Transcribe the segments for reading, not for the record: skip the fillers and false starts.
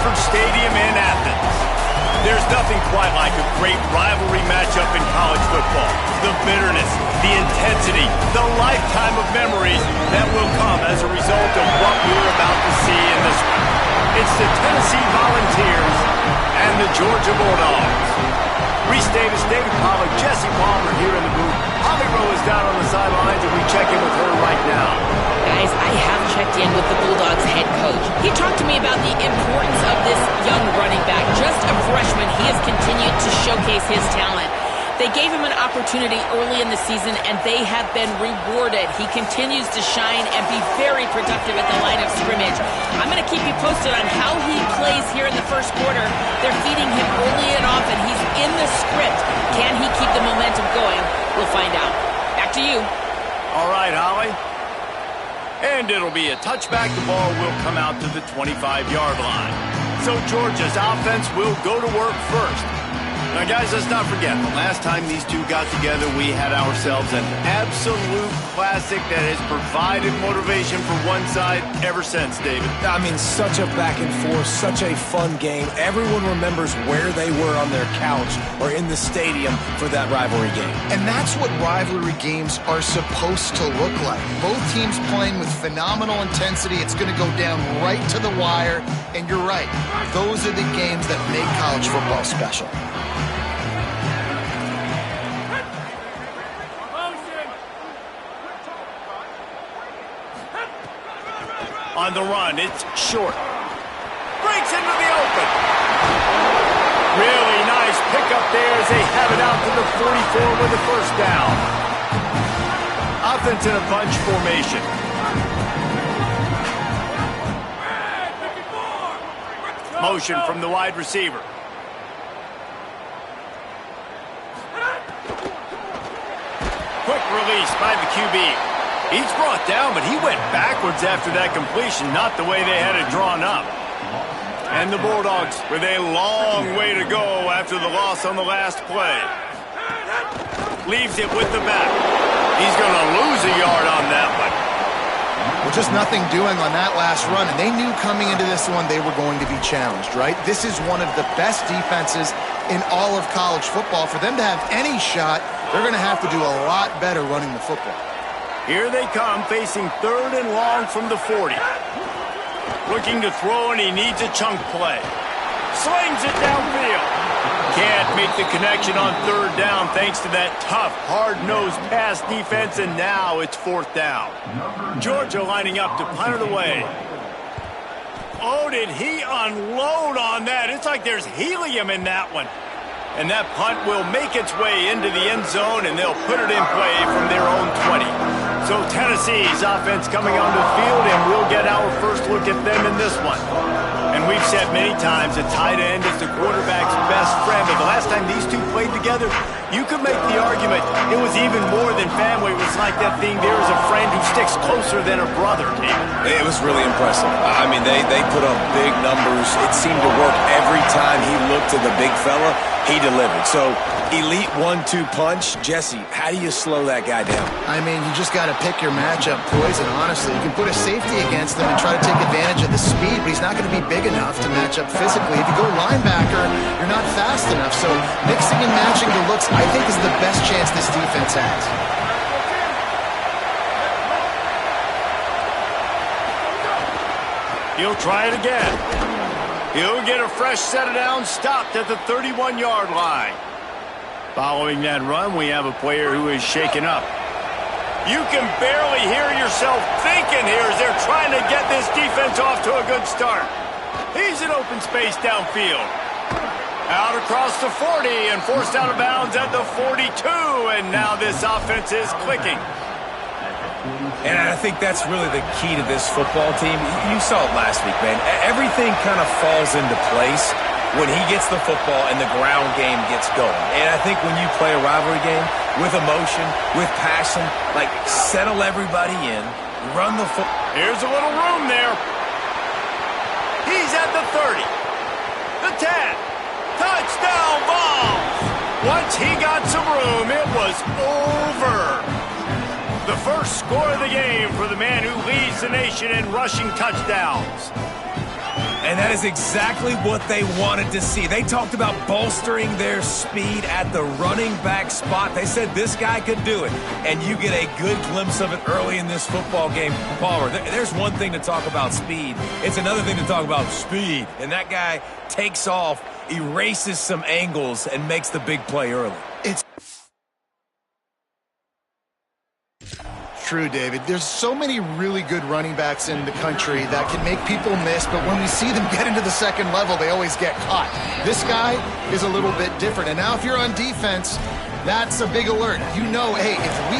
Sanford Stadium in Athens. There's nothing quite like a great rivalry matchup in college football. The bitterness, the intensity, the lifetime of memories that will come as a result of what we're about to see in this one. It's the Tennessee Volunteers and the Georgia Bulldogs. Reese Davis, David Pollack, Jesse Palmer here in the booth. Holly Rowe is down on the sidelines, and we check in with her right now. Guys, I have checked in with the Bulldogs head coach. He talked to me about the importance of this young running back. Just a freshman, he has continued to showcase his talent. They gave him an opportunity early in the season, and they have been rewarded. He continues to shine and be very productive at the line of scrimmage. I'm going to keep you posted on how he plays here in the first quarter. They're feeding him early and often. He's in the script. Can he keep the momentum going? We'll find out. Back to you. All right, Holly. And it'll be a touchback. The ball will come out to the 25-yard line. So Georgia's offense will go to work first. Now, guys, let's not forget, the last time these two got together, we had ourselves an absolute classic that has provided motivation for one side ever since, David. I mean, such a back and forth, such a fun game. Everyone remembers where they were on their couch or in the stadium for that rivalry game. And that's what rivalry games are supposed to look like. Both teams playing with phenomenal intensity. It's going to go down right to the wire. And you're right, those are the games that make college football special. On the run, it's short. Breaks into the open. Really nice pickup there as they have it out to the 44 with the first down. Offense in a bunch formation. Motion from the wide receiver. Quick release by the QB. He's brought down, but he went backwards after that completion, not the way they had it drawn up. And the Bulldogs with a long way to go after the loss on the last play. Leaves it with the back. He's going to lose a yard on that one. Well, just nothing doing on that last run, and they knew coming into this one they were going to be challenged, right? This is one of the best defenses in all of college football. For them to have any shot, they're going to have to do a lot better running the football. Here they come, facing third and long from the 40. Looking to throw, and he needs a chunk play. Slings it downfield. Can't make the connection on third down thanks to that tough, hard-nosed pass defense, and now it's fourth down. Georgia lining up to punt it away. Oh, did he unload on that? It's like there's helium in that one. And that punt will make its way into the end zone, and they'll put it in play from their own 20. So Tennessee's offense coming onto the field, and we'll get our first look at them in this one. And we've said many times a tight end is the quarterback's best friend. But the last time these two played together, you could make the argument it was even more than family. It was like that thing, there is a friend who sticks closer than a brother, David. It was really impressive. I mean, they put up big numbers. It seemed to work every time he looked to the big fella. He delivered. So, elite 1-2 punch. Jesse, how do you slow that guy down? I mean, you just got to pick your matchup poison, honestly. You can put a safety against him and try to take advantage of the speed, but he's not going to be big enough to match up physically. If you go linebacker, you're not fast enough. So, mixing and matching the looks, I think, is the best chance this defense has. He'll try it again. He'll get a fresh set of downs, stopped at the 31-yard line. Following that run, we have a player who is shaken up. You can barely hear yourself thinking here as they're trying to get this defense off to a good start. He's in open space downfield. Out across the 40 and forced out of bounds at the 42, and now this offense is clicking. And I think that's really the key to this football team. You saw it last week, man. Everything kind of falls into place when he gets the football and the ground game gets going. And I think when you play a rivalry game with emotion, with passion, like settle everybody in, run the football. Here's a little room there. He's at the 30, the 10. Touchdown ball. Once he got some room, it was over. The first score of the game for the man who leads the nation in rushing touchdowns. And that is exactly what they wanted to see. They talked about bolstering their speed at the running back spot. They said this guy could do it. And you get a good glimpse of it early in this football game. Palmer, there's one thing to talk about speed. It's another thing to talk about speed. And that guy takes off, erases some angles, and makes the big play early. It's true, David. There's so many really good running backs in the country that can make people miss, but when we see them get into the second level, they always get caught. This guy is a little bit different. And now if you're on defense, that's a big alert. You know, hey, if we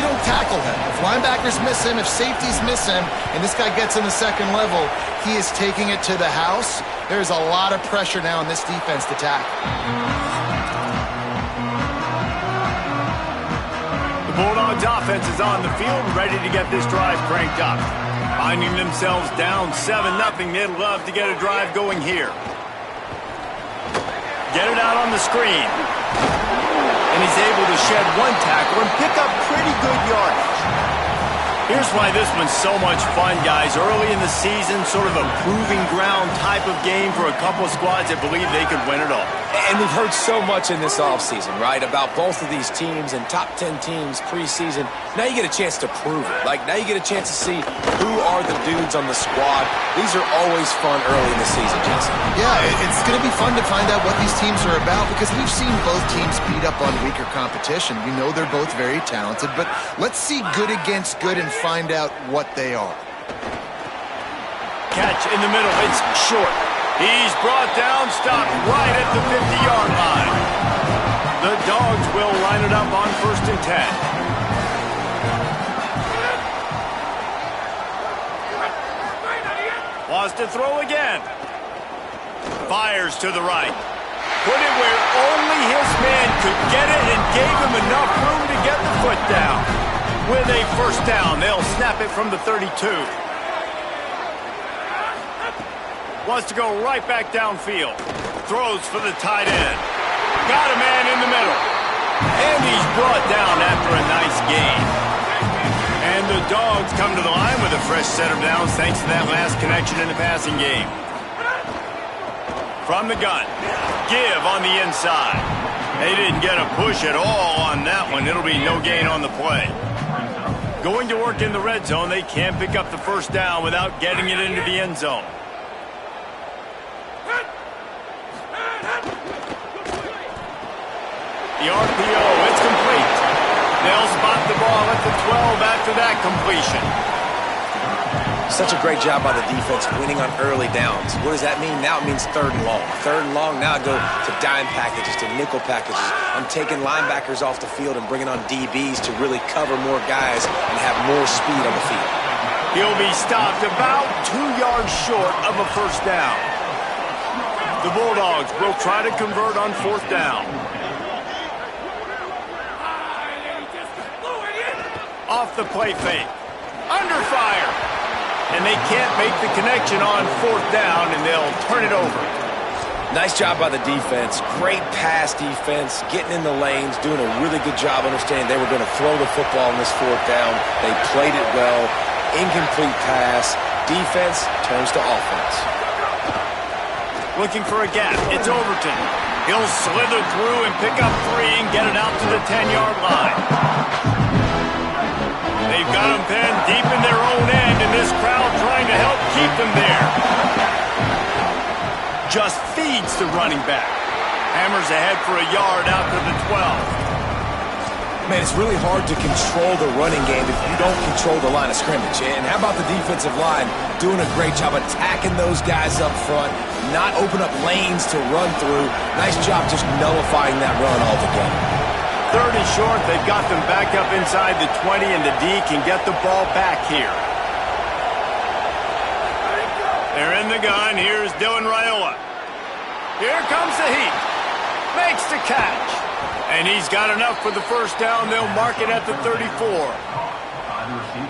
don't tackle him, if linebackers miss him, if safeties miss him, and this guy gets in the second level, he is taking it to the house. There's a lot of pressure now in this defense to tackle. The Bulldogs offense is on the field, ready to get this drive cranked up. Finding themselves down 7-0, they'd love to get a drive going here. Get it out on the screen. And he's able to shed one tackle and pick up pretty good yardage. Here's why this one's so much fun, guys. Early in the season, sort of a proving ground type of game for a couple of squads that believe they could win it all. And we've heard so much in this offseason, right, about both of these teams and top 10 teams preseason. Now you get a chance to prove it. Like, now you get a chance to see who are the dudes on the squad. These are always fun early in the season, Jason. Yeah, it's going to be fun to find out what these teams are about because we've seen both teams beat up on weaker competition. We know they're both very talented, but let's see good against good and find out what they are. Catch in the middle. It's short. He's brought down, stopped right at the 50-yard line. The Dogs will line it up on 1st and 10. Wants to throw again. Fires to the right. Put it where only his man could get it and gave him enough room to get the foot down. With a 1st down, they'll snap it from the 32. Wants to go right back downfield. Throws for the tight end. Got a man in the middle. And he's brought down after a nice gain. And the Dogs come to the line with a fresh set of downs thanks to that last connection in the passing game. From the gun. Give on the inside. They didn't get a push at all on that one. It'll be no gain on the play. Going to work in the red zone, they can't pick up the 1st down without getting it into the end zone. The RPO, it's complete. They'll spot the ball at the 12 after that completion. Such a great job by the defense winning on early downs. What does that mean? Now it means 3rd and long. 3rd and long, now I go to dime packages, to nickel packages. I'm taking linebackers off the field and bringing on DBs to really cover more guys and have more speed on the field. He'll be stopped about 2 yards short of a 1st down. The Bulldogs will try to convert on 4th down. Off the play fake. Under fire. And they can't make the connection on 4th down, and they'll turn it over. Nice job by the defense. Great pass defense, getting in the lanes, doing a really good job understanding they were going to throw the football on this 4th down. They played it well. Incomplete pass. Defense turns to offense. Looking for a gap. It's Overton. He'll slither through and pick up 3 and get it out to the 10-yard line. They've got them pinned deep in their own end, and this crowd trying to help keep them there. Just feeds the running back. Hammers ahead for a yard out to the 12. Man, it's really hard to control the running game if you don't control the line of scrimmage. And how about the defensive line doing a great job attacking those guys up front, not open up lanes to run through. Nice job just nullifying that run altogether. 3rd and short, they've got them back up inside the 20, and the D can get the ball back here. They're in the gun. Here's Dylan Raiola. Here comes the heat. Makes the catch. And he's got enough for the 1st down. They'll mark it at the 34.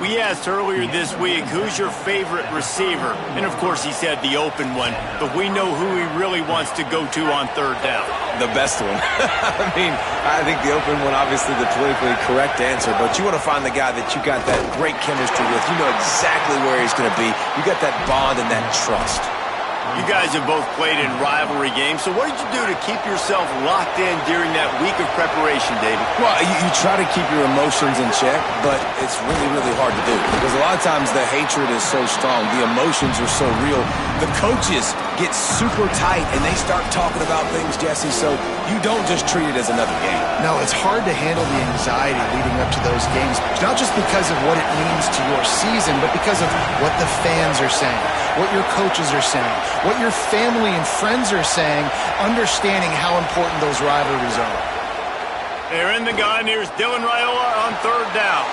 We asked earlier this week, who's your favorite receiver? And, of course, he said the open one. But we know who he really wants to go to on 3rd down. The best one. I mean, I think the open one, obviously the politically correct answer, but you want to find the guy that you got that great chemistry with. You know exactly where he's going to be. You got that bond and that trust. You guys have both played in rivalry games, so what did you do to keep yourself locked in during that week of preparation, David? Well, you try to keep your emotions in check, but it's really, really hard to do because a lot of times the hatred is so strong, the emotions are so real. The coaches get super tight and they start talking about things, Jesse, so you don't just treat it as another game. No, it's hard to handle the anxiety leading up to those games, not just because of what it means to your season, but because of what the fans are saying, what your coaches are saying, what your family and friends are saying, understanding how important those rivalries are. They're in the gun. Here's Dylan Raiola on third down.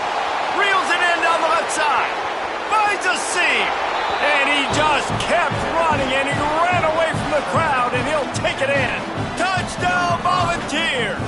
Reels it in down the left side. Finds a seam. And he just kept running, and he ran away from the crowd, and he'll take it in. Touchdown, Volunteers!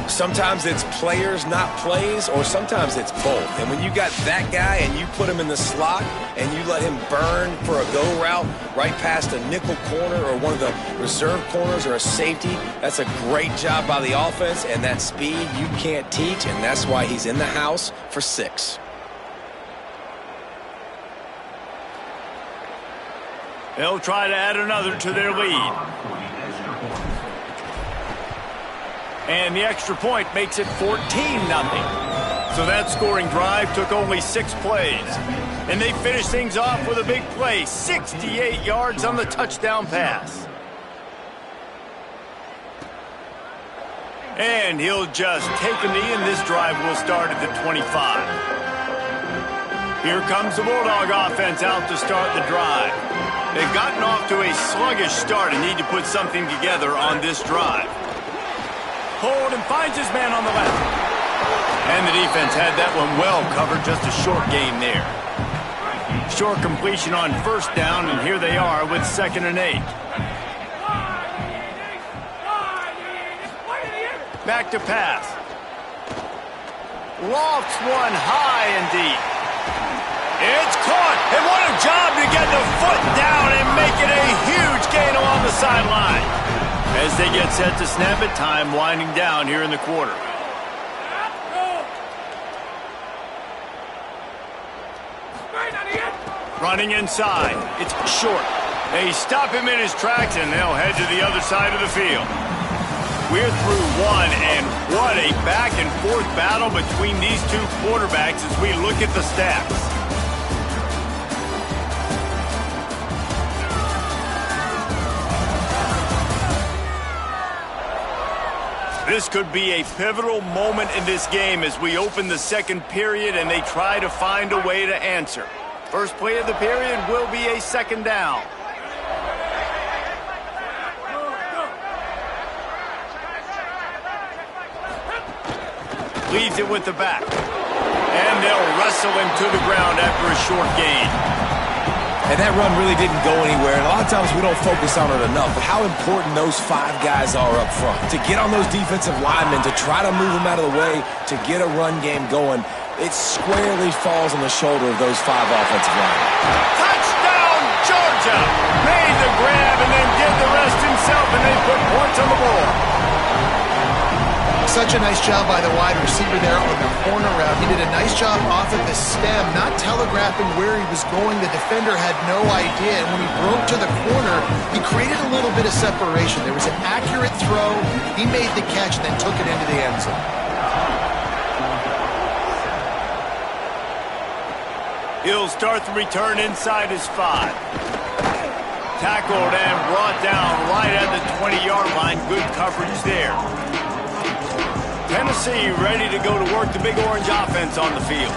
Sometimes it's players, not plays, or sometimes it's both. And when you got that guy and you put him in the slot and you let him burn for a go route right past a nickel corner or one of the reserve corners or a safety, that's a great job by the offense, and that speed you can't teach, and that's why he's in the house for 6. They'll try to add another to their lead. And the extra point makes it 14-0. So that scoring drive took only 6 plays. And they finished things off with a big play, 68 yards on the touchdown pass. And he'll just take a knee, and this drive will start at the 25. Here comes the Bulldog offense out to start the drive. They've gotten off to a sluggish start and need to put something together on this drive. Hold and finds his man on the left. And the defense had that one well covered, just a short gain there. Short completion on first down, and here they are with 2nd and 8. Back to pass. Lofts one high and deep. It's caught, and what a job to get the foot down and make it a huge gain along the sideline. As they get set to snap it, time winding down here in the quarter. Running inside, it's short. They stop him in his tracks, and they'll head to the other side of the field. We're through one, and what a back-and-forth battle between these two quarterbacks as we look at the stats. This could be a pivotal moment in this game as we open the second period and they try to find a way to answer. First play of the period will be a 2nd down. Leads it with the back. And they'll wrestle him to the ground after a short gain. And that run really didn't go anywhere, and a lot of times we don't focus on it enough, but how important those 5 guys are up front. To get on those defensive linemen, to try to move them out of the way, to get a run game going, it squarely falls on the shoulder of those 5 offensive linemen. Touchdown, Georgia! Made the grab and then did the rest himself, and they put points on the board. Such a nice job by the wide receiver there on the corner route. He did a nice job off of the stem, not telegraphing where he was going. The defender had no idea, and when he broke to the corner, he created a little bit of separation. There was an accurate throw. He made the catch and then took it into the end zone. He'll start the return inside his 5. Tackled and brought down right at the 20-yard line. Good coverage there. Tennessee ready to go to work the Big Orange offense on the field.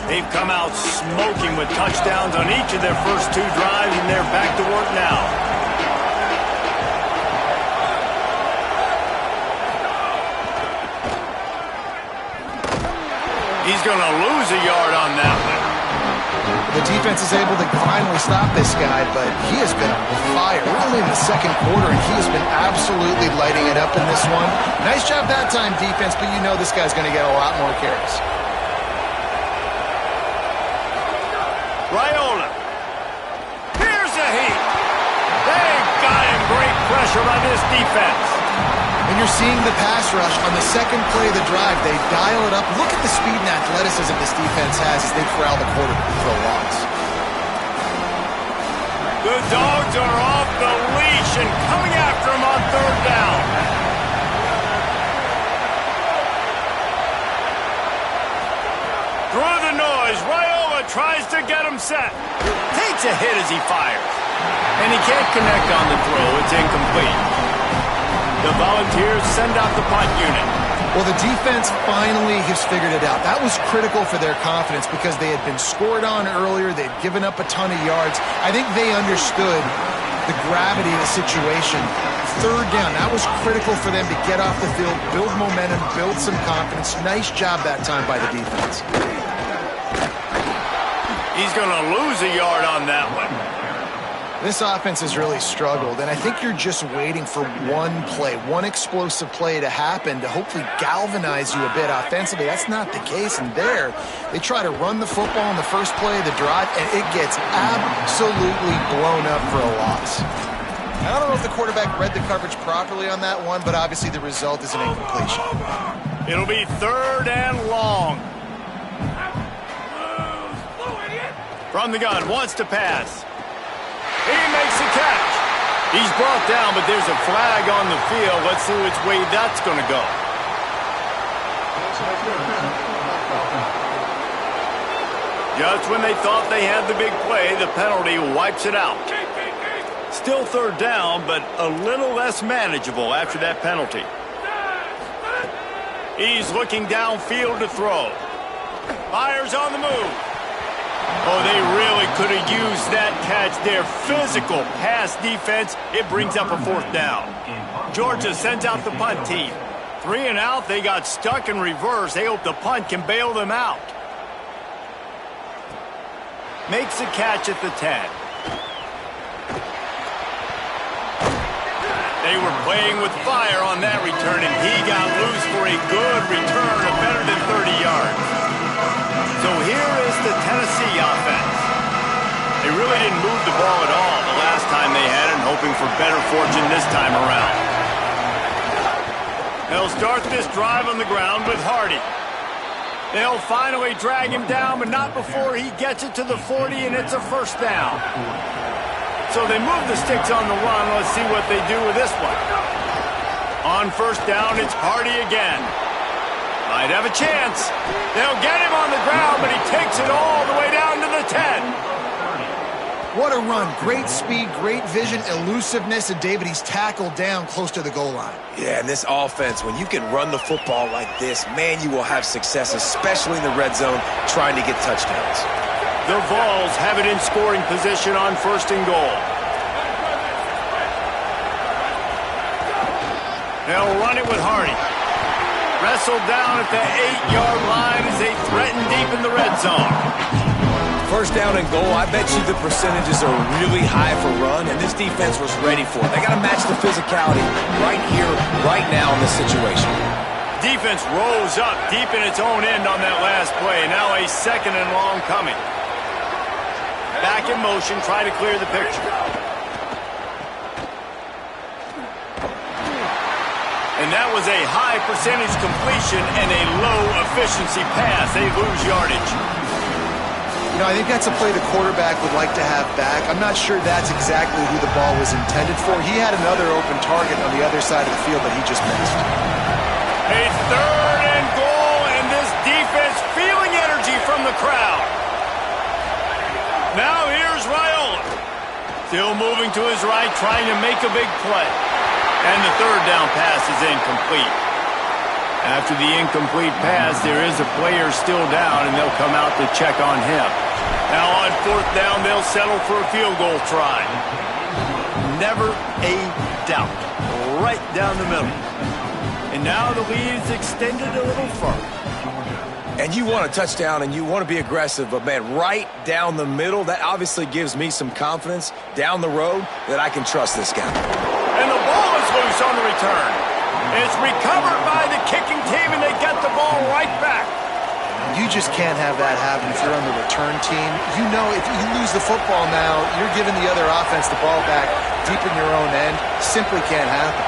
They've come out smoking with touchdowns on each of their first 2 drives, and they're back to work now. He's going to lose a yard on that one. The defense is able to finally stop this guy, but he has been on fire. We're only in the 2nd quarter, and he has been absolutely lighting it up in this one. Nice job that time, defense, but you know this guy's going to get a lot more carries. Raiola. Here's a heat. They've got him. Great pressure by this defense. And you're seeing the pass rush on the 2nd play of the drive. They dial it up. Look at the speed and athleticism this defense has as they corral the quarterback for a loss. The Dogs are off the leash and coming after him on third down. Through the noise, Raiola tries to get him set. Takes a hit as he fires. And he can't connect on the throw. It's incomplete. The Volunteers send out the punt unit. Well, the defense finally has figured it out. That was critical for their confidence because they had been scored on earlier. They had given up a ton of yards. I think they understood the gravity of the situation. Third down, that was critical for them to get off the field, build momentum, build some confidence. Nice job that time by the defense. He's going to lose a yard on that one. This offense has really struggled, and I think you're just waiting for one play, one explosive play to happen to hopefully galvanize you a bit offensively. That's not the case, and there, they try to run the football in the first play of the drive, and it gets absolutely blown up for a loss. I don't know if the quarterback read the coverage properly on that one, but obviously the result is an incompletion. It'll be third and long. From the gun, wants to pass. He makes a catch. He's brought down, but there's a flag on the field. Let's see which way that's going to go. Just when they thought they had the big play, the penalty wipes it out. Still third down, but a little less manageable after that penalty. He's looking downfield to throw. Fires on the move. Oh, they really could have used that catch there. Physical pass defense. It brings up a fourth down. Georgia sends out the punt team. 3 and out. They got stuck in reverse. They hope the punt can bail them out. Makes a catch at the 10. They were playing with fire on that return, and he got loose for a good return of better than 30 yards. So here is the Tennessee offense. They really didn't move the ball at all the last time they had it, hoping for better fortune this time around. They'll start this drive on the ground with Hardy. They'll finally drag him down, but not before he gets it to the 40, and it's a first down. So they move the sticks on the run. Let's see what they do with this one. On first down, it's Hardy again. Might have a chance. They'll get him on the ground, but he takes it all the way down to the 10. What a run. Great speed, great vision, elusiveness, and David, he's tackled down close to the goal line. Yeah, and this offense, when you can run the football like this, man, you will have success, especially in the red zone, trying to get touchdowns. The Vols have it in scoring position on first and goal. They'll run it with Hardy. Wrestled down at the 8-yard line as they threaten deep in the red zone. First down and goal, I bet you the percentages are really high for run, and this defense was ready for it. They got to match the physicality right here, right now in this situation. Defense rose up deep in its own end on that last play. Now a second and long coming. Back in motion, try to clear the picture. And that was a high percentage completion and a low efficiency pass. They lose yardage. You know, I think that's a play the quarterback would like to have back. I'm not sure that's exactly who the ball was intended for. He had another open target on the other side of the field that he just missed. A third and goal, and this defense feeling energy from the crowd. Now here's Raiola. Still moving to his right, trying to make a big play. And the third down pass is incomplete. After the incomplete pass, there is a player still down, and they'll come out to check on him. Now on fourth down, they'll settle for a field goal try. Never a doubt. Right down the middle. And now the lead is extended a little further. And you want a touchdown, and you want to be aggressive, but, man, right down the middle, that obviously gives me some confidence down the road that I can trust this guy. And the ball is loose on the return. It's recovered by the kicking team, and they get the ball right back. You just can't have that happen if you're on the return team. You know if you lose the football now, you're giving the other offense the ball back deep in your own end. Simply can't happen.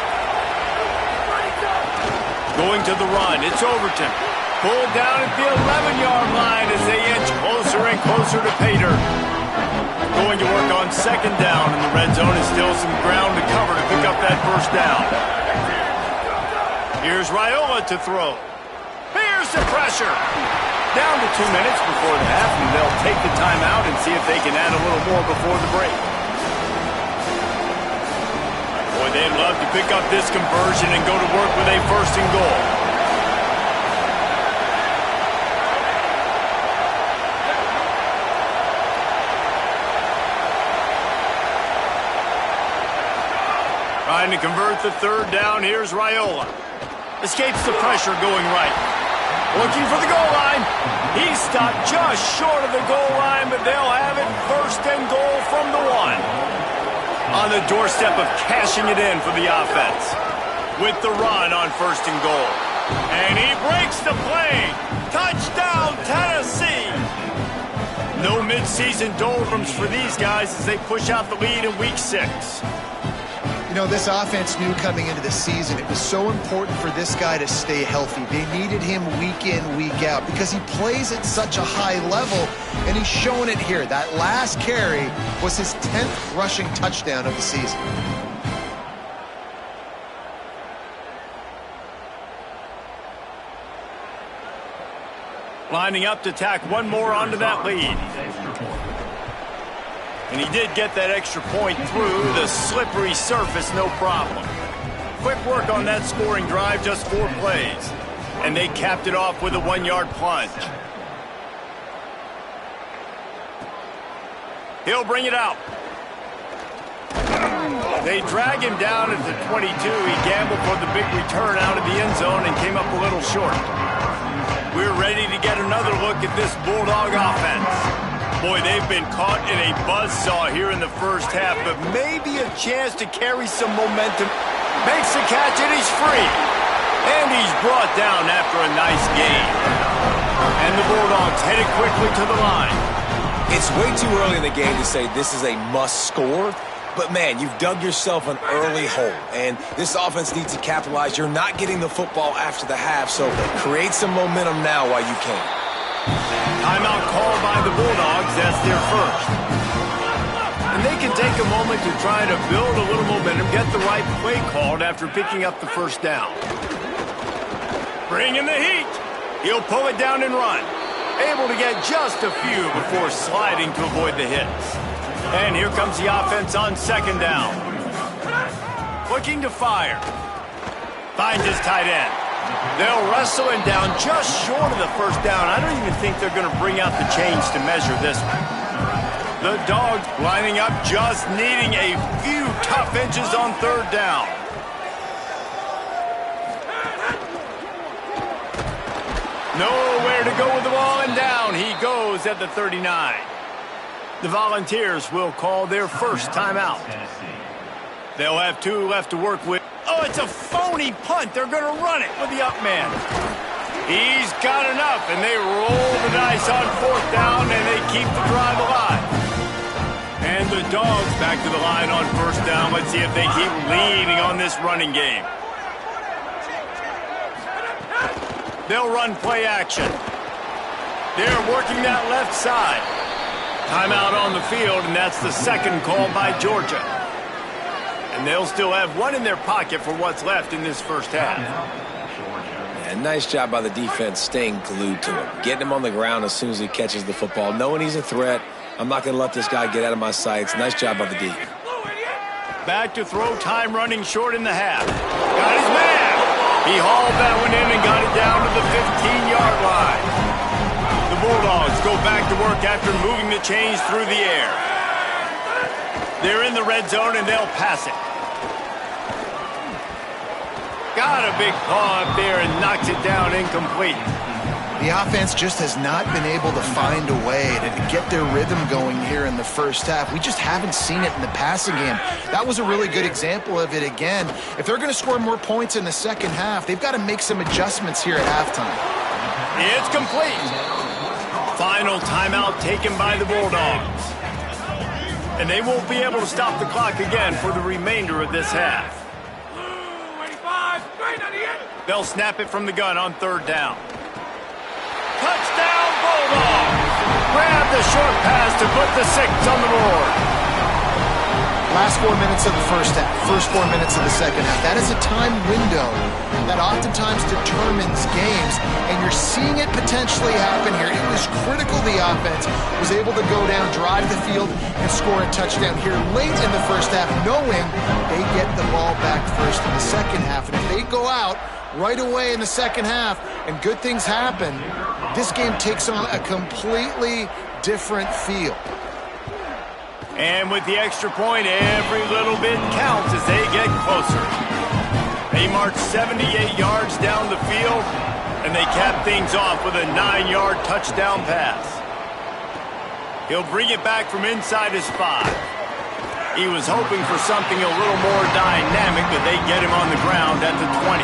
Going to the run, it's Overton. Pulled down at the 11-yard line as they inch closer and closer to pay dirt. Going to work on second down in the red zone, and still some ground to cover to pick up that first down. Here's Raiola to throw. Here's the pressure. Down to 2 minutes before the half, and they'll take the timeout and see if they can add a little more before the break. Boy, they'd love to pick up this conversion and go to work with a first and goal. Trying to convert the third down. Here's Raiola. Escapes the pressure going right. Looking for the goal line. He's stopped just short of the goal line, but they'll have it first and goal from the 1. On the doorstep of cashing it in for the offense. With the run on first and goal. And he breaks the play. Touchdown, Tennessee. No midseason doldrums for these guys as they push out the lead in Week 6. You know, this offense knew coming into the season it was so important for this guy to stay healthy. They needed him week in, week out because he plays at such a high level, and he's showing it here. That last carry was his 10th rushing touchdown of the season. Lining up to tack one more onto that lead. And he did get that extra point through the slippery surface, no problem. Quick work on that scoring drive, just 4 plays. And they capped it off with a 1-yard plunge. He'll bring it out. They drag him down at the 22. He gambled for the big return out of the end zone and came up a little short. We're ready to get another look at this Bulldog offense. Boy, they've been caught in a buzzsaw here in the first half, but maybe a chance to carry some momentum. Makes the catch, and he's free. And he's brought down after a nice gain. And the Bulldogs headed quickly to the line. It's way too early in the game to say this is a must score, but man, you've dug yourself an early hole, and this offense needs to capitalize. You're not getting the football after the half, so create some momentum now while you can. Timeout called by the Bulldogs. That's their first. And they can take a moment to try to build a little momentum, get the right play called after picking up the first down. Bring in the heat. He'll pull it down and run. Able to get just a few before sliding to avoid the hits. And here comes the offense on second down. Looking to fire. Finds his tight end. They'll wrestle him down just short of the first down. I don't even think they're going to bring out the chains to measure this one. The Dogs lining up, just needing a few tough inches on third down. Nowhere to go with the ball, and down he goes at the 39. The Volunteers will call their first timeout. They'll have 2 left to work with. Oh, it's a phony punt. They're going to run it with the up man. He's got enough, and they roll the dice on fourth down, and they keep the drive alive. And the Dogs back to the line on first down. Let's see if they keep leaning on this running game. They'll run play action. They're working that left side. Timeout on the field, and that's the second call by Georgia. And they'll still have 1 in their pocket for what's left in this first half. Yeah, nice job by the defense staying glued to him. Getting him on the ground as soon as he catches the football. Knowing he's a threat. I'm not going to let this guy get out of my sights. Nice job by the D. Back to throw, time running short in the half. Got his man. He hauled that one in and got it down to the 15-yard line. The Bulldogs go back to work after moving the chains through the air. They're in the red zone, and they'll pass it. Got a big paw up there and knocks it down incomplete. The offense just has not been able to find a way to get their rhythm going here in the first half. We just haven't seen it in the passing game. That was a really good example of it again. If they're going to score more points in the second half, they've got to make some adjustments here at halftime. It's complete. Final timeout taken by the Bulldogs. And they won't be able to stop the clock again for the remainder of this half. They'll snap it from the gun on third down. Touchdown, Bulldogs! Grab the short pass to put the 6 on the board. Last 4 minutes of the first half, first 4 minutes of the second half. That is a time window that oftentimes determines games, and you're seeing it potentially happen here. It was critical the offense was able to go down, drive the field, and score a touchdown here late in the first half, knowing they get the ball back first in the second half. And if they go out right away in the second half and good things happen, this game takes on a completely different feel. And with the extra point, every little bit counts as they get closer. They march 78 yards down the field, and they cap things off with a 9-yard touchdown pass. He'll bring it back from inside his 5. He was hoping for something a little more dynamic, but they get him on the ground at the 20.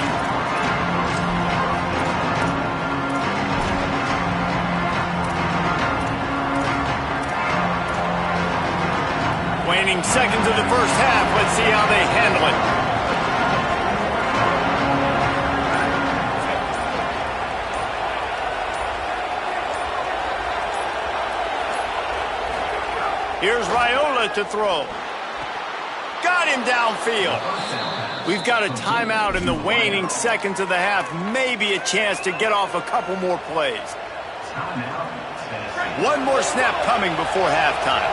Waning seconds of the first half. Let's see how they handle it. Here's Raiola to throw. Got him downfield. We've got a timeout in the waning seconds of the half. Maybe a chance to get off a couple more plays. One more snap coming before halftime.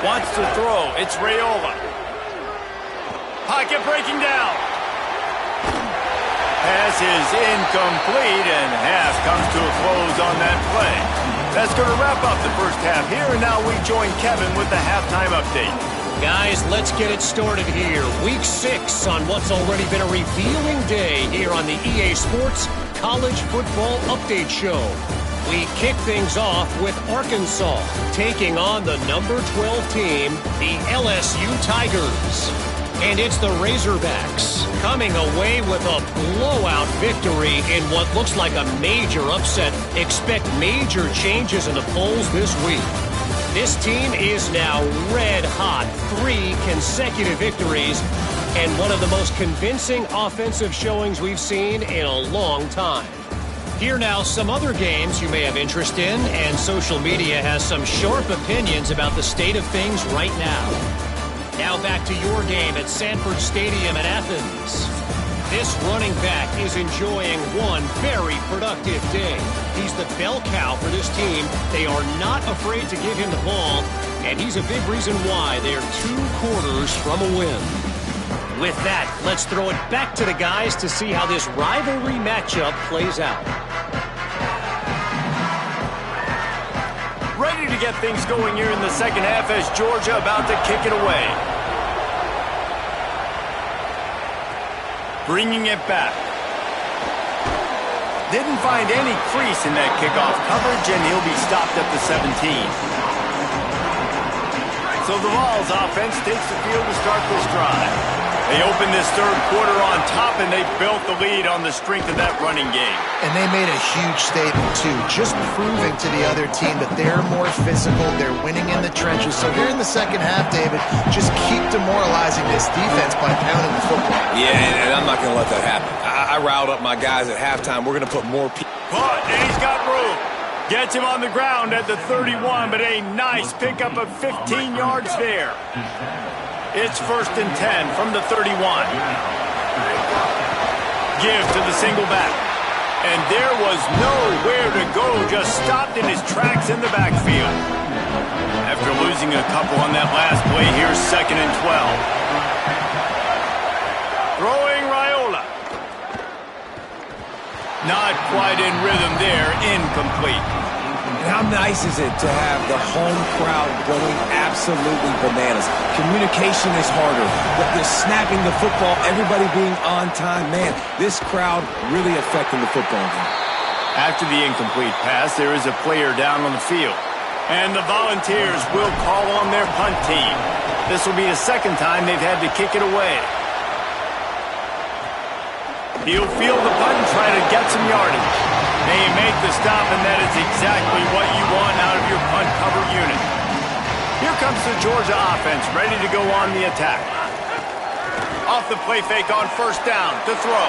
Wants to throw. It's Raiola. Pocket breaking down. Pass is incomplete, and half comes to a close on that play. That's going to wrap up the first half here, and now we join Kevin with the halftime update. Guys, let's get it started here. Week 6 on what's already been a revealing day here on the EA Sports College Football Update Show. We kick things off with Arkansas taking on the number 12 team, the LSU Tigers. And it's the Razorbacks coming away with a blowout victory in what looks like a major upset. Expect major changes in the polls this week. This team is now red hot, 3 consecutive victories, and one of the most convincing offensive showings we've seen in a long time. Here now, some other games you may have interest in, and social media has some sharp opinions about the state of things right now. Now back to your game at Sanford Stadium in Athens. This running back is enjoying one very productive day. He's the bell cow for this team. They are not afraid to give him the ball, and he's a big reason why they're 2 quarters from a win. With that, let's throw it back to the guys to see how this rivalry matchup plays out. Ready to get things going here in the second half as Georgia about to kick it away. Bringing it back. Didn't find any crease in that kickoff coverage, and he'll be stopped at the 17. So the Vols offense takes the field to start this drive. They opened this third quarter on top, and they built the lead on the strength of that running game. And they made a huge statement, too, just proving to the other team that they're more physical, they're winning in the trenches. So here in the second half, David, just keep demoralizing this defense by pounding the football. Yeah, and I'm not going to let that happen. I riled up my guys at halftime. We're going to put more people. But he's got room. Gets him on the ground at the 31, but a nice pickup of 15 yards there. It's 1st and 10 from the 31. Give to the single back. And there was nowhere to go, just stopped in his tracks in the backfield. After losing a couple on that last play, here's 2nd and 12. Throwing Raiola. Not quite in rhythm there, incomplete. How nice is it to have the home crowd going absolutely bananas? Communication is harder, but they're snapping the football, everybody being on time. Man, this crowd really affecting the football game. After the incomplete pass, there is a player down on the field. And the Volunteers will call on their punt team. This will be the second time they've had to kick it away. He'll field the punt and try to get some yardage. They make the stop, and that is exactly what you want out of your punt cover unit. Here comes the Georgia offense, ready to go on the attack. Off the play fake on 1st down to throw.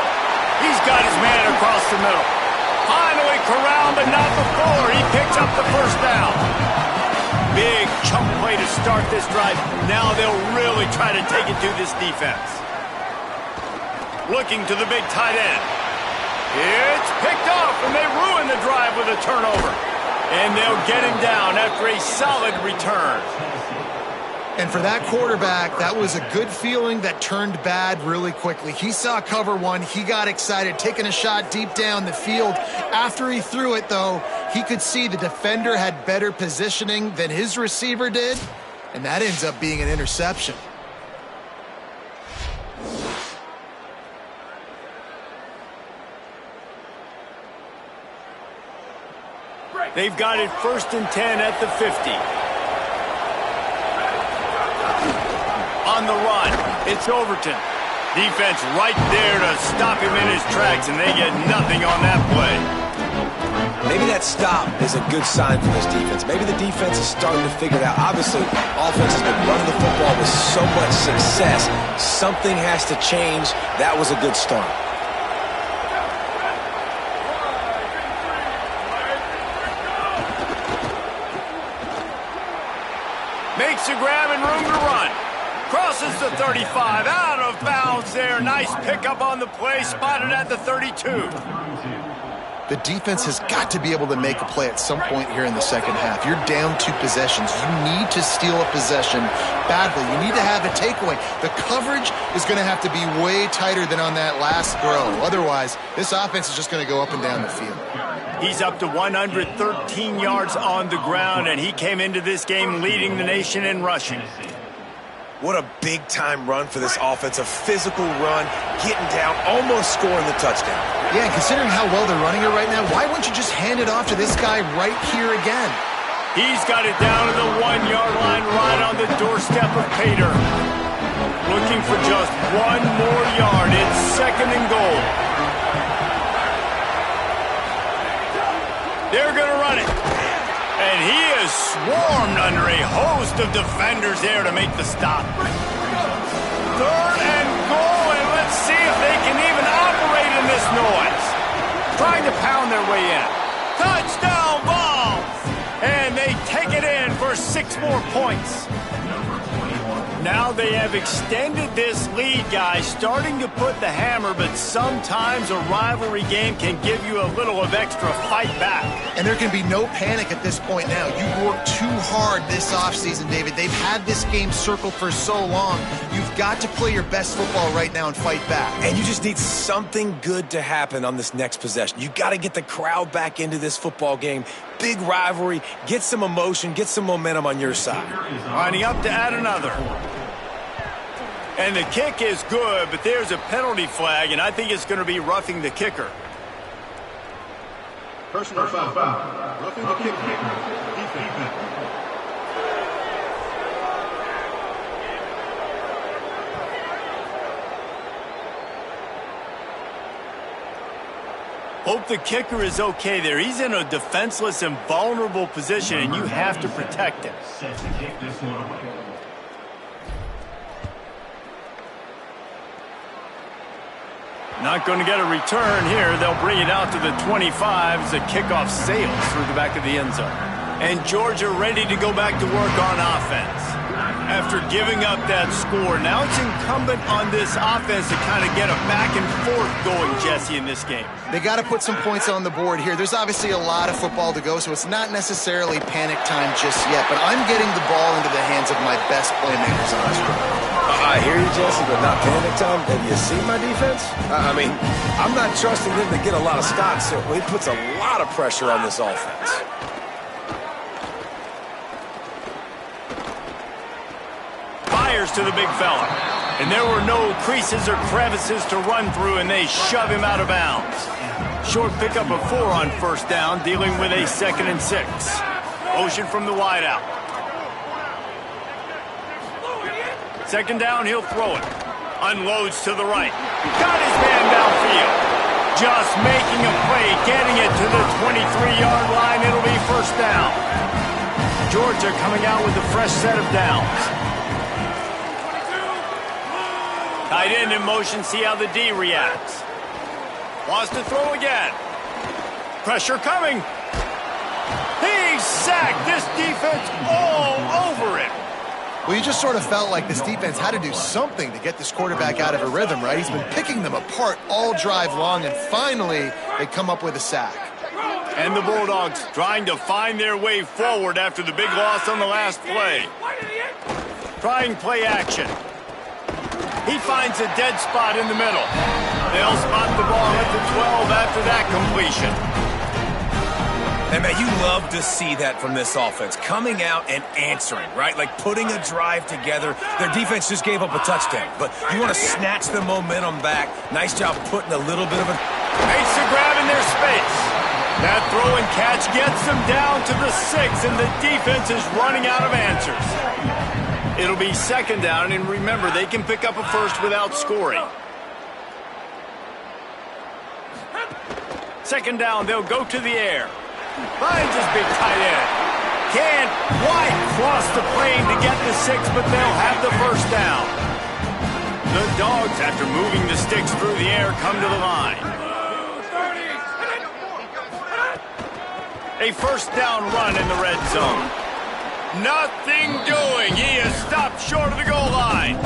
He's got his man across the middle. Finds finally corralled, but not before. He picks up the first down. Big chunk play to start this drive. Now they'll really try to take it to this defense. Looking to the big tight end. It's picked off, and they ruin the drive with a turnover. And they'll get him down after a solid return. And for that quarterback, that was a good feeling that turned bad really quickly. He saw cover one. He got excited, taking a shot deep down the field. After he threw it, though, he could see the defender had better positioning than his receiver did, and that ends up being an interception. They've got it 1st and 10 at the 50. On the run, it's Overton. Defense right there to stop him in his tracks, and they get nothing on that play. Maybe that stop is a good sign for this defense. Maybe the defense is starting to figure it out. Obviously, offense has been running the football with so much success. Something has to change. That was a good start. Makes a grab and room to run. Crosses the 35, out of bounds there. Nice pickup on the play, spotted at the 32. The defense has got to be able to make a play at some point here in the second half. You're down 2 possessions. You need to steal a possession badly. You need to have a takeaway. The coverage is going to have to be way tighter than on that last throw. Otherwise, this offense is just going to go up and down the field. He's up to 113 yards on the ground, and he came into this game leading the nation in rushing. What a big-time run for this offense. A physical run, getting down, almost scoring the touchdown. Yeah, and considering how well they're running it right now, why wouldn't you just hand it off to this guy right here again? He's got it down to the 1-yard line right on the doorstep of Pater. Looking for just 1 more yard. It's 2nd and goal. They're going to run it. And he is swarmed under a host of defenders there to make the stop. 3rd and goal, and let's see if they can even operate in this noise. Trying to pound their way in. Touchdown ball! And they take it in for 6 more points. Now they have extended this lead, guys, starting to put the hammer, but sometimes a rivalry game can give you a little of extra fight back. And there can be no panic at this point now. You worked too hard this offseason, David. They've had this game circled for so long. You've got to play your best football right now and fight back. And you just need something good to happen on this next possession. You got to get the crowd back into this football game. Big rivalry. Get some emotion. Get some momentum on your side. Lining up to add another. And the kick is good, but there's a penalty flag, and I think it's going to be roughing the kicker. Personal foul. Roughing the kicker. Defense. Hope the kicker is okay there. He's in a defenseless and vulnerable position, and you have to protect him. Not going to get a return here. They'll bring it out to the 25 as the kickoff sails through the back of the end zone. And Georgia ready to go back to work on offense. After giving up that score, now it's incumbent on this offense to kind of get a back and forth going, Jesse, in this game. They got to put some points on the board here. There's obviously a lot of football to go, so it's not necessarily panic time just yet, but I'm getting the ball into the hands of my best playmakers on this drive. I hear you, Jesse, but not panic time. Have you seen my defense? I mean, I'm not trusting them to get a lot of stops, so it puts a lot of pressure on this offense. Fires to the big fella. And there were no creases or crevices to run through, and they shove him out of bounds. Short pickup of 4 on 1st down, dealing with a 2nd and 6. Motion from the wideout. 2nd down, he'll throw it. Unloads to the right. Got his man downfield. Just making a play, getting it to the 23-yard line. It'll be 1st down. Georgia coming out with a fresh set of downs. Tight end in motion, see how the D reacts. Wants to throw again. Pressure coming. He's sacked. This defense all over him. Well, you just sort of felt like this defense had to do something to get this quarterback out of a rhythm, right? He's been picking them apart all drive long, and finally they come up with a sack. And the Bulldogs trying to find their way forward after the big loss on the last play. Trying play action. He finds a dead spot in the middle. They'll spot the ball at the 12 after that completion. And, man, you love to see that from this offense, coming out and answering, right? Like putting a drive together. Their defense just gave up a touchdown, but you want to snatch the momentum back. Nice job putting a little bit of a... Makes a grab in their space. That throw and catch gets them down to the 6, and the defense is running out of answers. It'll be second down, and remember, they can pick up a first without scoring. Second down, they'll go to the air. Finds his big tight end. Can't quite cross the plane to get the 6, but they'll have the first down. The Dogs, after moving the sticks through the air, come to the line. A first down run in the red zone. Nothing doing. He is stopped short of the goal line.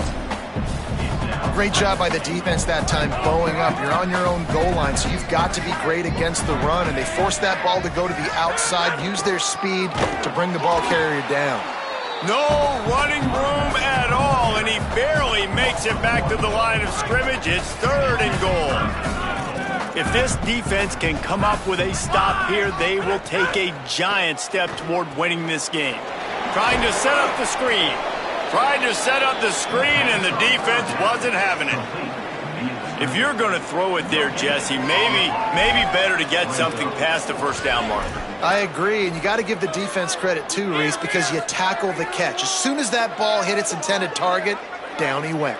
Great job by the defense that time, bowing up. You're on your own goal line, so you've got to be great against the run, and they forced that ball to go to the outside, use their speed to bring the ball carrier down. No running room at all, and he barely makes it back to the line of scrimmage. It's third and goal. If this defense can come up with a stop here, they will take a giant step toward winning this game. Trying to set up the screen. Tried to set up the screen, and the defense wasn't having it. If you're going to throw it there, Jesse, maybe better to get something past the first down marker. I agree, and you got to give the defense credit too, Reese, because you tackle the catch. As soon as that ball hit its intended target, down he went.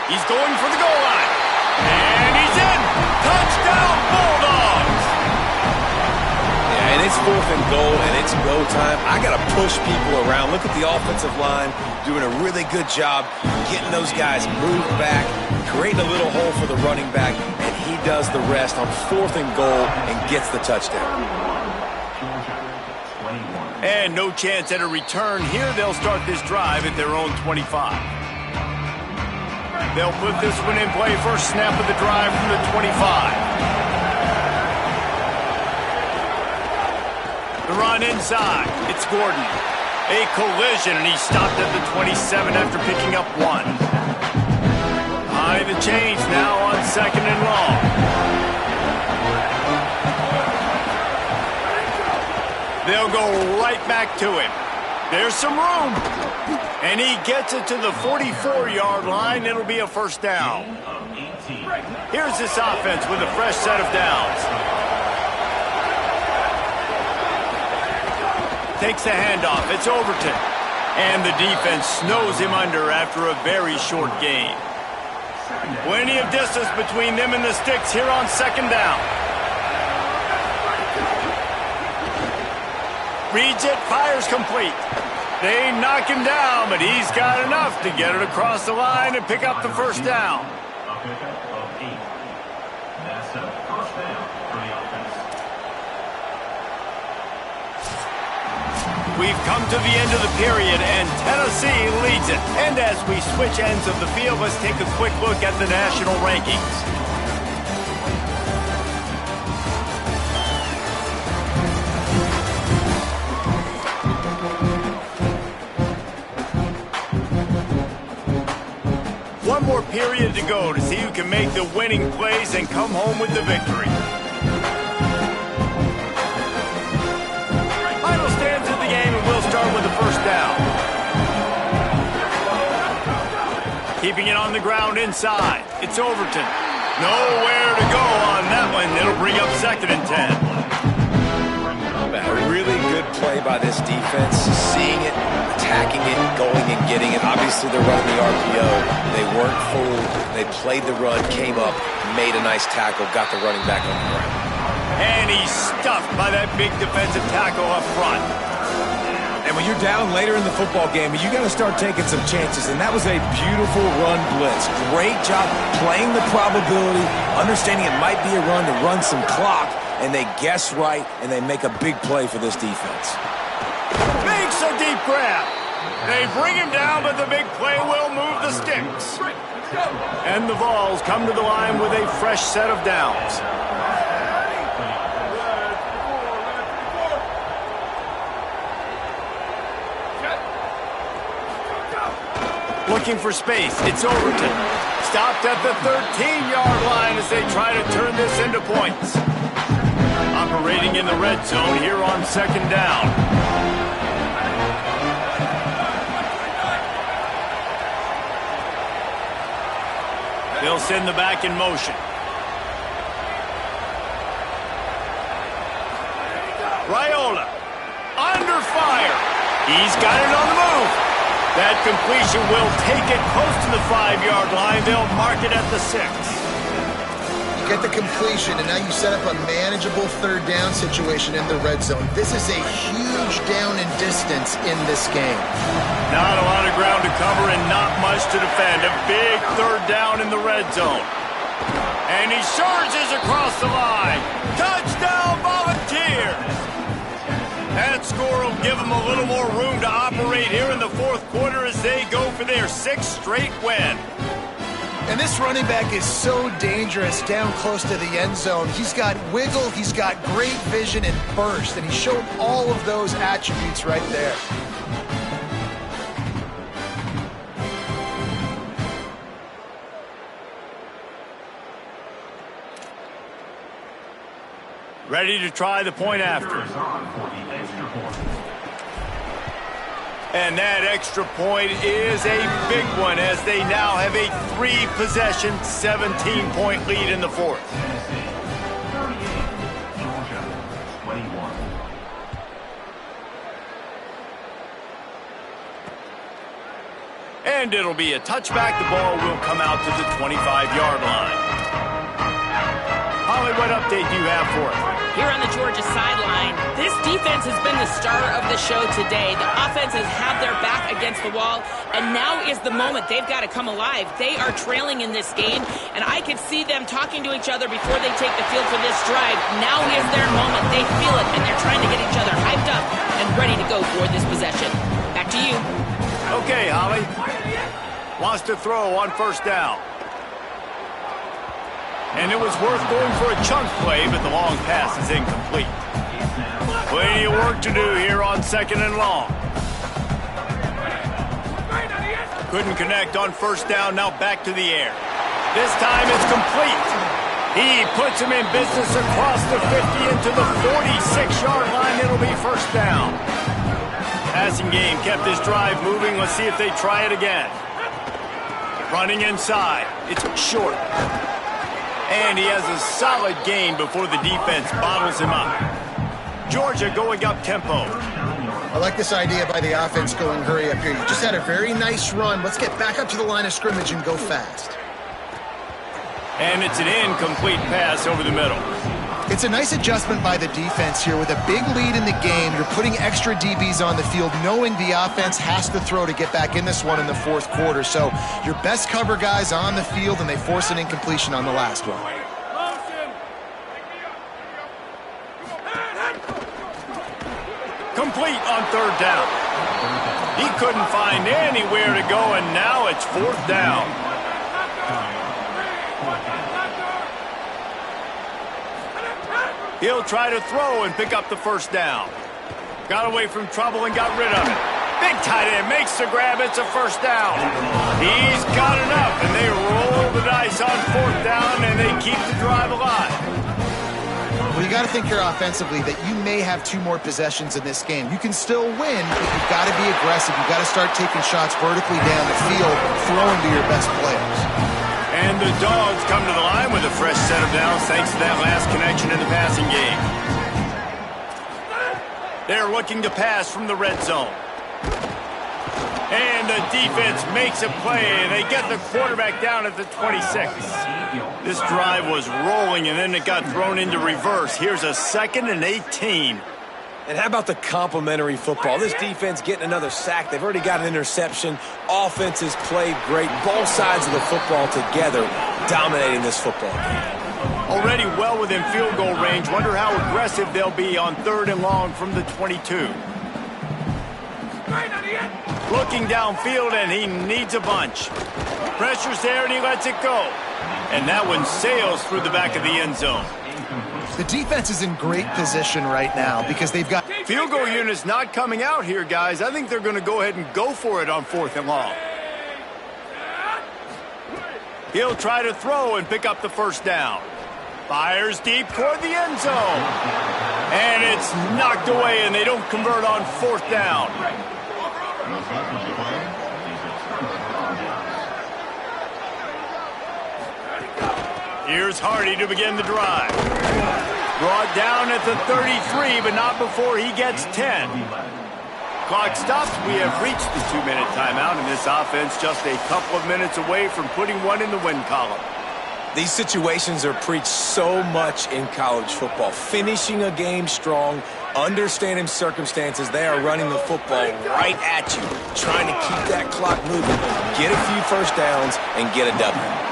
He's going for the goal line. And he's in. Touchdown, Bulldogs. Yeah, and it's fourth and goal, and it's go time. I got to push people around. Look at the offensive line doing a really good job getting those guys moved back, creating a little hole for the running back, and he does the rest on fourth and goal and gets the touchdown. And no chance at a return here. They'll start this drive at their own 25. They'll put this one in play. First snap of the drive from the 25. The run inside. It's Gordon. A collision, and he stopped at the 27 after picking up 1. High the change now on second and long. They'll go right back to him. There's some room. And he gets it to the 44-yard line. It'll be a first down. Here's this offense with a fresh set of downs. Takes the handoff. It's Overton. And the defense snows him under after a very short game. Plenty of distance between them and the sticks here on second down. Reads it, fires complete. They knock him down, but he's got enough to get it across the line and pick up the first down. We've come to the end of the period, and Tennessee leads it. And as we switch ends of the field, let's take a quick look at the national rankings. One more period to go to see who can make the winning plays and come home with the victory. Final stands of the game, and we'll start with the first down. Keeping it on the ground inside. It's Overton. Nowhere to go on that one. It'll bring up second and 10. A really good play by this defense, seeing it, attacking it, going and getting it. Obviously, they're running the RPO. They weren't fooled. They played the run, came up, made a nice tackle, got the running back on the ground. And he's stuffed by that big defensive tackle up front. And when you're down later in the football game, you got to start taking some chances. And that was a beautiful run blitz. Great job playing the probability, understanding it might be a run to run some clock, and they guess right, and they make a big play for this defense. Makes a deep grab. They bring him down, but the big play will move the sticks. And the Vols come to the line with a fresh set of downs. Looking for space. It's Overton. Stopped at the 13-yard line as they try to turn this into points. Operating in the red zone here on second down. They'll send the back in motion. Raiola under fire. He's got it on the move. That completion will take it close to the 5-yard line. They'll mark it at the 6. You get the completion, and now you set up a manageable third down situation in the red zone. This is a huge down in distance in this game. Not a lot of ground to cover and not much to defend. A big third down in the red zone. And he surges across the line. Touchdown, Volunteers! That score will give them a little more room to operate here in the fourth quarter as they go for their 6th straight win. And this running back is so dangerous down close to the end zone. He's got wiggle, he's got great vision and burst, and he showed all of those attributes right there. Ready to try the point after. And that extra point is a big one as they now have a 3-possession, 17-point lead in the fourth. And it'll be a touchback. The ball will come out to the 25-yard line. Holly, what update do you have for us? Here on the Georgia sideline, this defense has been the star of the show today. The offense has had their back against the wall, and now is the moment they've got to come alive. They are trailing in this game, and I could see them talking to each other before they take the field for this drive. Now is their moment. They feel it, and they're trying to get each other hyped up and ready to go for this possession. Back to you. Okay, Holly. Wants to throw on first down. And it was worth going for a chunk play, but the long pass is incomplete. Plenty of work to do here on second and long. Couldn't connect on first down, now back to the air. This time it's complete. He puts him in business across the 50 into the 46-yard line. It'll be first down. Passing game kept this drive moving. Let's see if they try it again. Running inside. It's short. And he has a solid gain before the defense bottles him up. Georgia going up tempo. I like this idea by the offense going hurry up here. You just had a very nice run. Let's get back up to the line of scrimmage and go fast. And it's an incomplete pass over the middle. It's a nice adjustment by the defense here. With a big lead in the game, you're putting extra DBs on the field, knowing the offense has to throw to get back in this one in the fourth quarter. So your best cover guys on the field, and they force an incompletion on the last one. Complete on third down. He couldn't find anywhere to go, and now it's fourth down. He'll try to throw and pick up the first down. Got away from trouble and got rid of it. Big tight end makes the grab. It's a first down. He's got enough, and they roll the dice on fourth down, and they keep the drive alive. Well, you got to think here offensively that you may have 2 more possessions in this game. You can still win, but you've got to be aggressive. You've got to start taking shots vertically down the field, throwing to your best players. And the Dogs come to the line with a fresh set of downs thanks to that last connection in the passing game. They're looking to pass from the red zone. And the defense makes a play. They get the quarterback down at the 26. This drive was rolling, and then it got thrown into reverse. Here's a 2nd and 18. And how about the complimentary football? This defense getting another sack. They've already got an interception. Offense has played great. Both sides of the football together dominating this football game. Already well within field goal range. Wonder how aggressive they'll be on 3rd and long from the 22. Looking downfield, and he needs a bunch. Pressure's there, and he lets it go. And that one sails through the back of the end zone. The defense is in great position right now because they've got... Field goal unit's not coming out here, guys. I think they're going to go ahead and go for it on 4th and long. He'll try to throw and pick up the first down. Fires deep toward the end zone. And it's knocked away, and they don't convert on 4th down. Here's Hardy to begin the drive. Brought down at the 33, but not before he gets 10. Clock stops. We have reached the 2-minute timeout, and this offense just a couple of minutes away from putting one in the win column. These situations are preached so much in college football. Finishing a game strong, understanding circumstances. They are running the football right at you, trying to keep that clock moving, get a few first downs, and get a W.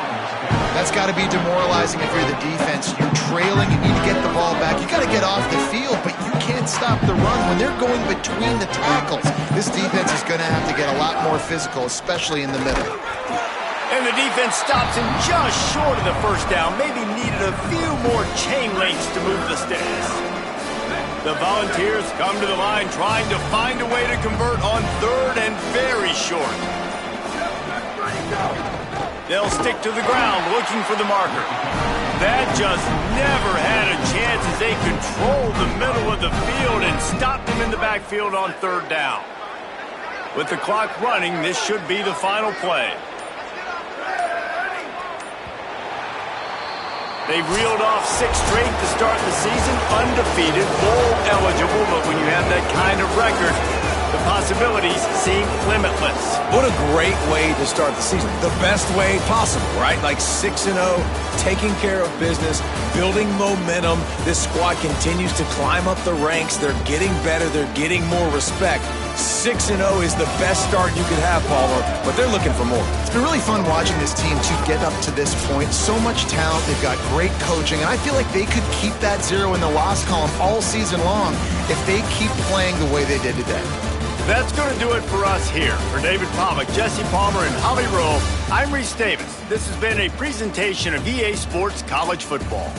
That's got to be demoralizing if you're the defense. You're trailing, you need to get the ball back. You got to get off the field, but you can't stop the run when they're going between the tackles. This defense is going to have to get a lot more physical, especially in the middle. And the defense stops him just short of the first down. Maybe needed a few more chain links to move the sticks. The Volunteers come to the line trying to find a way to convert on 3rd and very short. They'll stick to the ground looking for the marker. That just never had a chance as they controlled the middle of the field and stopped him in the backfield on 3rd down. With the clock running, this should be the final play. They've reeled off 6 straight to start the season, undefeated, bowl eligible, but when you have that kind of record, the possibilities seem limitless. What a great way to start the season. The best way possible, right? Like 6-0, taking care of business, building momentum. This squad continues to climb up the ranks. They're getting better. They're getting more respect. 6-0 is the best start you could have, Palmer, but they're looking for more. It's been really fun watching this team to get up to this point. So much talent. They've got great coaching, and I feel like they could keep that 0 in the loss column all season long if they keep playing the way they did today. That's going to do it for us here. For David Pollack, Jesse Palmer, and Holly Rowe, I'm Reese Davis. This has been a presentation of EA Sports College Football.